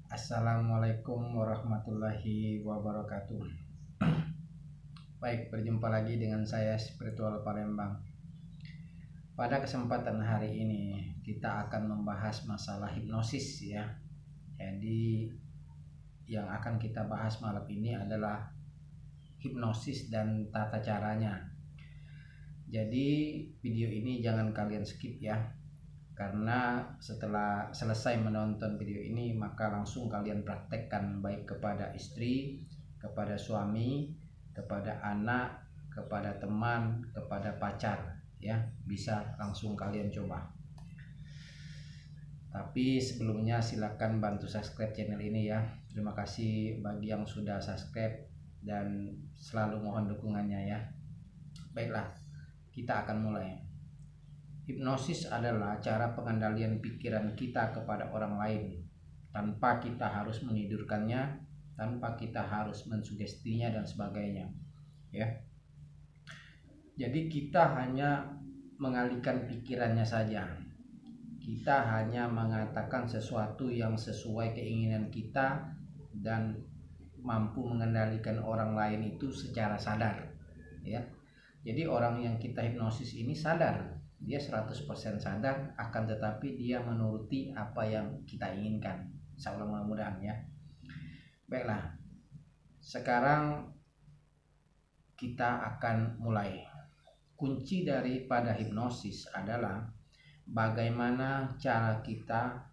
Assalamualaikum warahmatullahi wabarakatuh. Baik, berjumpa lagi dengan saya Spiritual Palembang. Pada kesempatan hari ini kita akan membahas masalah hipnosis ya. Jadi yang akan kita bahas malam ini adalah hipnosis dan tata caranya. Jadi video ini jangan kalian skip ya, karena setelah selesai menonton video ini maka langsung kalian praktekkan, baik kepada istri, kepada suami, kepada anak, kepada teman, kepada pacar ya, bisa langsung kalian coba. Tapi sebelumnya silakan bantu subscribe channel ini ya. Terima kasih bagi yang sudah subscribe dan selalu mohon dukungannya ya. Baiklah, kita akan mulai. Hipnosis adalah cara pengendalian pikiran kita kepada orang lain tanpa kita harus menidurkannya, tanpa kita harus mensugestinya dan sebagainya. Ya. Jadi kita hanya mengalihkan pikirannya saja. Kita hanya mengatakan sesuatu yang sesuai keinginan kita dan mampu mengendalikan orang lain itu secara sadar. Ya. Jadi orang yang kita hipnosis ini sadar. Dia 100% sadar, akan tetapi dia menuruti apa yang kita inginkan. Insyaallah, mudah-mudahan ya. Baiklah, sekarang kita akan mulai. Kunci daripada hipnosis adalah bagaimana cara kita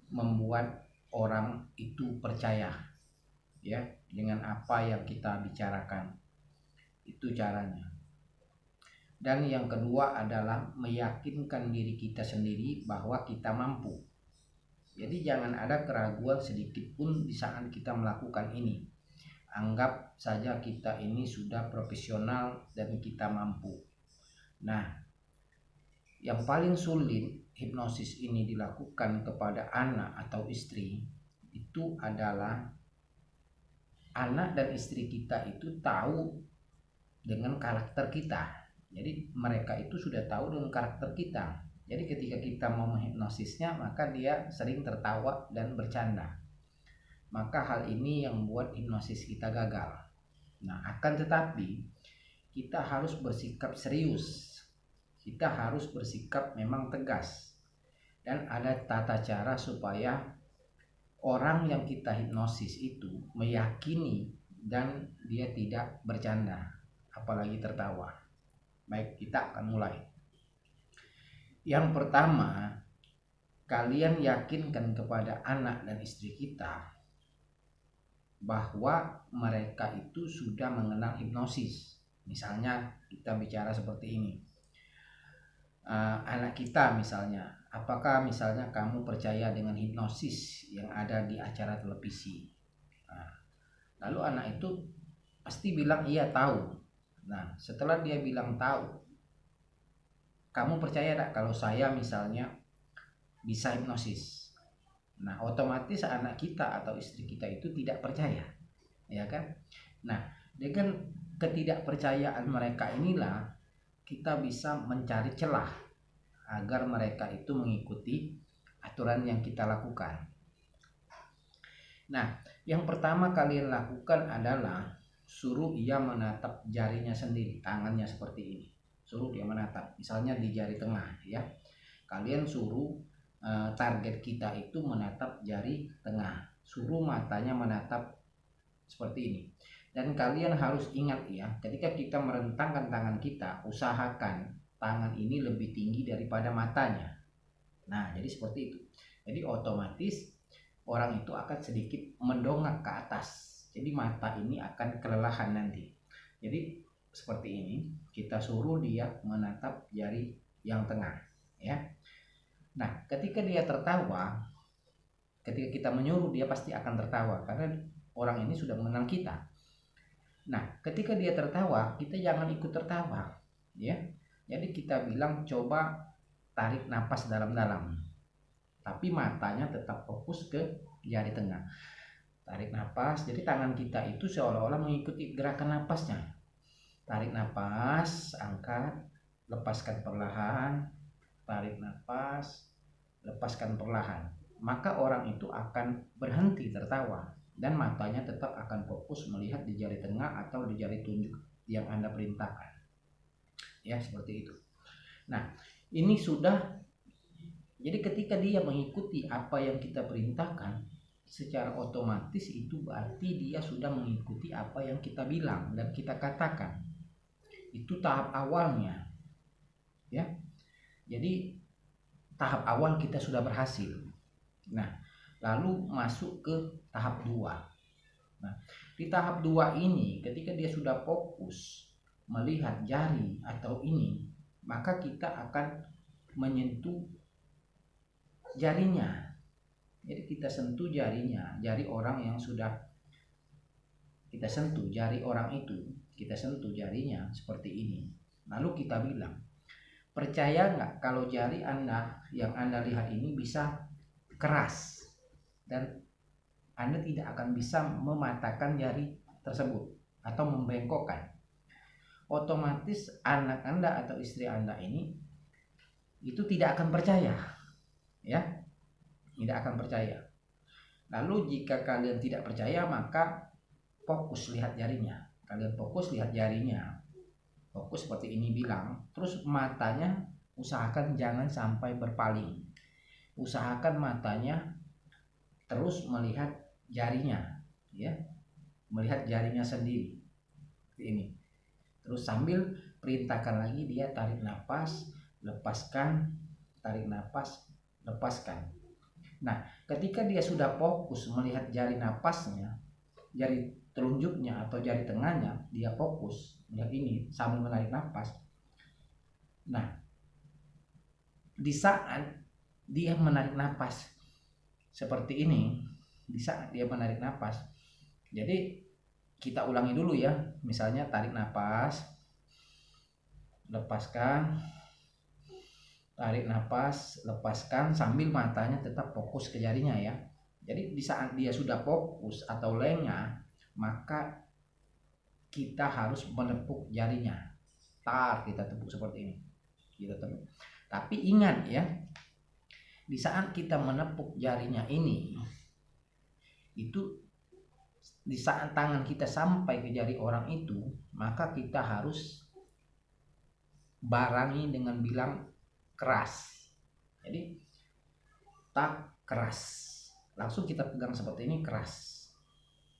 membuat orang itu percaya ya dengan apa yang kita bicarakan. Itu caranya. Dan yang kedua adalah meyakinkan diri kita sendiri bahwa kita mampu. Jadi jangan ada keraguan sedikit pun di saat kita melakukan ini. Anggap saja kita ini sudah profesional dan kita mampu. Nah, yang paling sulit hipnosis ini dilakukan kepada anak atau istri itu adalah anak dan istri kita itu tahu dengan karakter kita. Jadi mereka itu sudah tahu dengan karakter kita. Jadi ketika kita mau menghipnosisnya, maka dia sering tertawa dan bercanda. Maka hal ini yang membuat hipnosis kita gagal. Nah, akan tetapi kita harus bersikap serius. Kita harus bersikap memang tegas. Dan ada tata cara supaya orang yang kita hipnosis itu meyakini dan dia tidak bercanda, apalagi tertawa. Baik, kita akan mulai. Yang pertama, kalian yakinkan kepada anak dan istri kita bahwa mereka itu sudah mengenal hipnosis. Misalnya kita bicara seperti ini. Anak kita misalnya, apakah misalnya kamu percaya dengan hipnosis yang ada di acara televisi? Lalu anak itu pasti bilang iya tahu. Nah, setelah dia bilang tahu, kamu percaya tak kalau saya misalnya bisa hipnosis? Nah, otomatis anak kita atau istri kita itu tidak percaya, ya kan? Nah, dengan ketidakpercayaan mereka inilah kita bisa mencari celah agar mereka itu mengikuti aturan yang kita lakukan. Nah, yang pertama kalian lakukan adalah suruh ia menatap jarinya sendiri, tangannya seperti ini. Suruh dia menatap, misalnya di jari tengah ya. Kalian suruh target kita itu menatap jari tengah. Suruh matanya menatap seperti ini. Dan kalian harus ingat ya, ketika kita merentangkan tangan kita, usahakan tangan ini lebih tinggi daripada matanya. Nah, jadi seperti itu. Jadi otomatis orang itu akan sedikit mendongak ke atas. Jadi mata ini akan kelelahan nanti. Jadi seperti ini, kita suruh dia menatap jari yang tengah ya. Nah, ketika dia tertawa, ketika kita menyuruh dia pasti akan tertawa karena orang ini sudah mengenal kita. Nah, ketika dia tertawa, kita jangan ikut tertawa ya. Jadi kita bilang coba tarik napas dalam-dalam. Tapi matanya tetap fokus ke jari tengah. Tarik napas, jadi tangan kita itu seolah-olah mengikuti gerakan napasnya. Tarik napas, angkat, lepaskan perlahan. Tarik napas, lepaskan perlahan. maka orang itu akan berhenti tertawa dan matanya tetap akan fokus melihat di jari tengah atau di jari tunjuk yang Anda perintahkan. Ya, seperti itu. Nah, ini sudah, jadi ketika dia mengikuti apa yang kita perintahkan, secara otomatis itu berarti dia sudah mengikuti apa yang kita bilang dan kita katakan. Itu tahap awalnya. Ya. Jadi tahap awal kita sudah berhasil. Nah, lalu masuk ke tahap 2. Nah, di tahap 2 ini ketika dia sudah fokus melihat jari atau ini, maka kita akan menyentuh jarinya. Jadi kita sentuh jarinya, jari orang yang sudah kita sentuh, jari orang itu kita sentuh jarinya seperti ini. Lalu kita bilang, percaya nggak kalau jari Anda yang Anda lihat ini bisa keras dan Anda tidak akan bisa mematahkan jari tersebut atau membengkokkan. Otomatis anak Anda atau istri Anda ini itu tidak akan percaya. Ya, tidak akan percaya. Lalu jika kalian tidak percaya, maka fokus lihat jarinya. Kalian fokus lihat jarinya. Fokus seperti ini bilang. Terus matanya usahakan jangan sampai berpaling. Usahakan matanya terus melihat jarinya, ya. Melihat jarinya sendiri. Ini. Terus sambil perintahkan lagi dia tarik nafas, lepaskan, tarik nafas, lepaskan. Nah, ketika dia sudah fokus melihat jari napasnya, jari telunjuknya atau jari tengahnya, dia fokus melihat ini sambil menarik nafas. Nah, di saat dia menarik nafas seperti ini, di saat dia menarik nafas, jadi kita ulangi dulu ya. Misalnya tarik nafas, lepaskan, tarik nafas, lepaskan sambil matanya tetap fokus ke jarinya ya. Jadi di saat dia sudah fokus atau lengah, maka kita harus menepuk jarinya. Kita tepuk seperti ini. Kita tepuk. Tapi ingat ya, di saat kita menepuk jarinya ini, itu di saat tangan kita sampai ke jari orang itu, maka kita harus barangi dengan bilang keras. Jadi tak keras, langsung kita pegang seperti ini, keras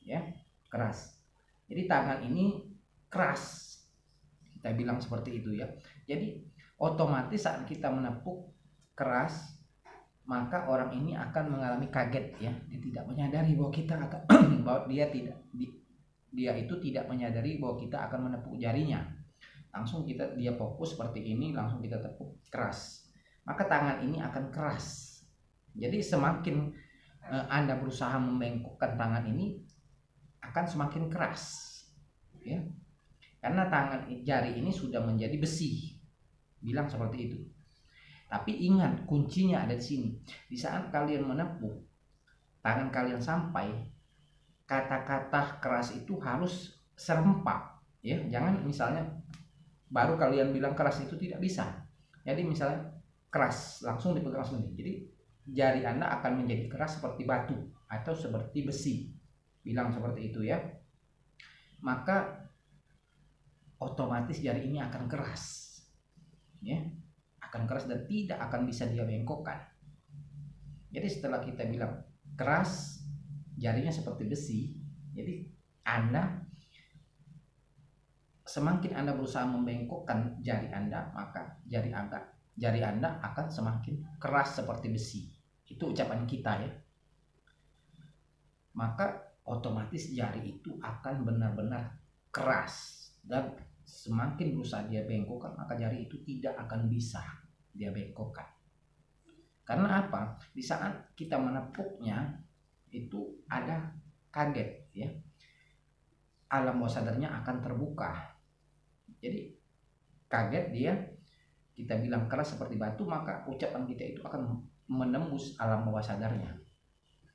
ya, keras. Jadi tangan ini keras, kita bilang seperti itu ya. Jadi otomatis saat kita menepuk keras, maka orang ini akan mengalami kaget ya. Dia tidak menyadari bahwa kita akan bahwa dia itu tidak menyadari bahwa kita akan menepuk jarinya. Langsung dia fokus seperti ini, langsung kita tepuk keras, maka tangan ini akan keras. Jadi semakin Anda berusaha membengkokkan tangan ini, akan semakin keras ya, karena jari ini sudah menjadi besi, bilang seperti itu. Tapi ingat, kuncinya ada di sini. Di saat kalian menepuk, tangan kalian sampai, kata-kata keras itu harus serempak ya. Jangan misalnya baru kalian bilang keras, itu tidak bisa. Jadi misalnya keras langsung dipegang sendiri. Jadi jari Anda akan menjadi keras seperti batu atau seperti besi, bilang seperti itu ya. Maka otomatis jari ini akan keras ya, akan keras dan tidak akan bisa dia bengkokkan. Jadi setelah kita bilang keras, jarinya seperti besi, jadi semakin Anda berusaha membengkokkan jari Anda, maka jari Anda akan semakin keras seperti besi. Itu ucapan kita ya. Maka otomatis jari itu akan benar-benar keras, dan semakin berusaha dia bengkokkan, maka jari itu tidak akan bisa dia bengkokkan. Karena apa? Di saat kita menepuknya itu ada kaget ya. Alam bawah sadarnya akan terbuka. Jadi kaget dia, kita bilang keras seperti batu, maka ucapan kita itu akan menembus alam bawah sadarnya.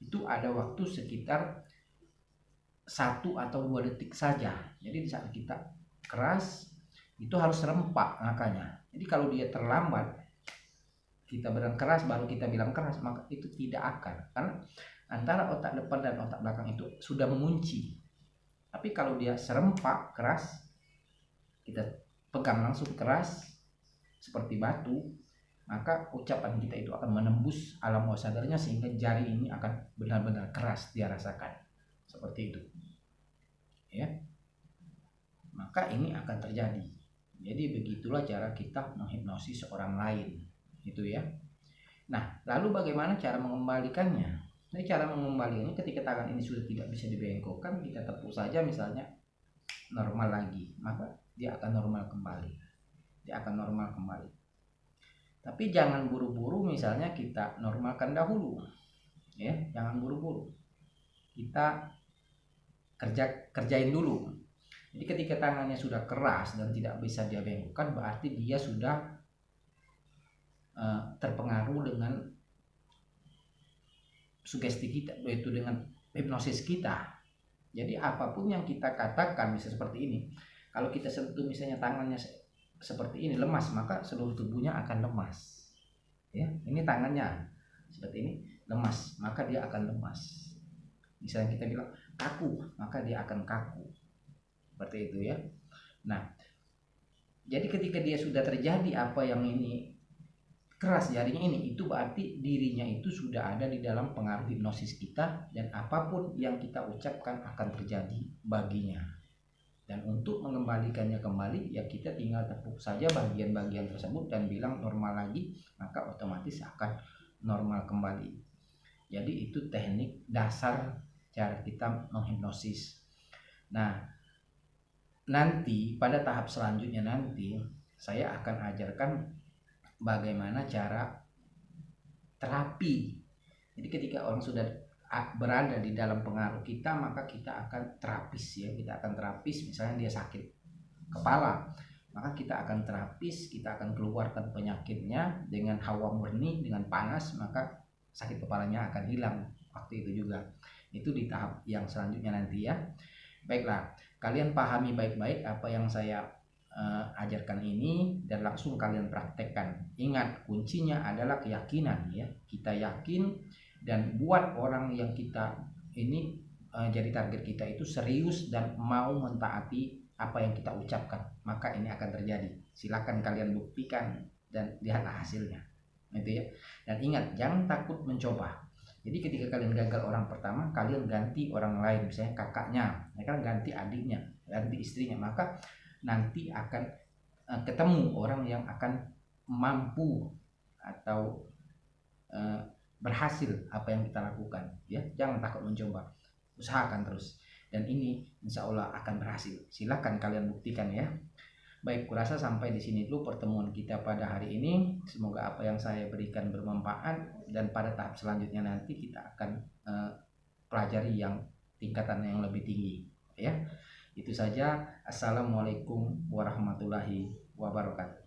Itu ada waktu sekitar 1 atau 2 detik saja. Jadi di saat kita keras itu harus serempak makanya. Jadi kalau dia terlambat, kita bilang keras baru kita bilang keras, maka itu tidak akan, karena antara otak depan dan otak belakang itu sudah mengunci. Tapi kalau dia serempak keras, kita pegang langsung keras seperti batu, maka ucapan kita itu akan menembus alam bawah sadarnya sehingga jari ini akan benar-benar keras dia rasakan. Seperti itu. Ya. Maka ini akan terjadi. Jadi begitulah cara kita menghipnosis orang lain. Itu ya. Nah, lalu bagaimana cara mengembalikannya? Nah, cara mengembalikannya ketika tangan ini sudah tidak bisa dibengkokkan, kita tepuk saja misalnya normal lagi, maka dia akan normal kembali. Dia akan normal kembali. Tapi jangan buru-buru misalnya kita normalkan dahulu. Ya, jangan buru-buru. Kita kerjain dulu. Jadi ketika tangannya sudah keras dan tidak bisa dia bengkokkan, berarti dia sudah terpengaruh dengan sugesti kita, yaitu dengan hipnosis kita. Jadi apapun yang kita katakan misalnya seperti ini, kalau kita sentuh misalnya tangannya seperti ini lemas, maka seluruh tubuhnya akan lemas. Ya, ini tangannya seperti ini lemas, maka dia akan lemas. Misalnya kita bilang kaku, maka dia akan kaku. Seperti itu ya. Nah, jadi ketika dia sudah terjadi apa yang ini keras jarinya ini, itu berarti dirinya itu sudah ada di dalam pengaruh hipnosis kita, dan apapun yang kita ucapkan akan terjadi baginya. Dan untuk mengembalikannya kembali, ya kita tinggal tepuk saja bagian-bagian tersebut dan bilang normal lagi, maka otomatis akan normal kembali. Jadi itu teknik dasar cara kita menghipnosis. Nah, nanti pada tahap selanjutnya nanti saya akan ajarkan bagaimana cara terapi. Jadi ketika orang sudah berada di dalam pengaruh kita, maka kita akan terapis ya. Kita akan terapis, misalnya dia sakit kepala, maka kita akan terapis, kita akan keluarkan penyakitnya dengan hawa murni, dengan panas, maka sakit kepalanya akan hilang waktu itu juga. Itu di tahap yang selanjutnya nanti ya. Baiklah, kalian pahami baik-baik apa yang saya ajarkan ini dan langsung kalian praktekkan. Ingat, kuncinya adalah keyakinan ya. Kita yakin dan buat orang yang kita ini jadi target kita itu serius dan mau mentaati apa yang kita ucapkan, maka ini akan terjadi. Silakan kalian buktikan dan lihatlah hasilnya. Itu ya. Dan ingat, jangan takut mencoba. Jadi ketika kalian gagal orang pertama, kalian ganti orang lain, misalnya kakaknya, ya kan, ganti adiknya, ganti istrinya, maka nanti akan ketemu orang yang akan mampu atau berhasil apa yang kita lakukan ya. Jangan takut mencoba, usahakan terus, dan ini insya Allah akan berhasil. Silahkan kalian buktikan ya. Baik, kurasa sampai di sini dulu pertemuan kita pada hari ini. Semoga apa yang saya berikan bermanfaat, dan pada tahap selanjutnya nanti kita akan pelajari yang tingkatan yang lebih tinggi ya. Itu saja. Assalamualaikum warahmatullahi wabarakatuh.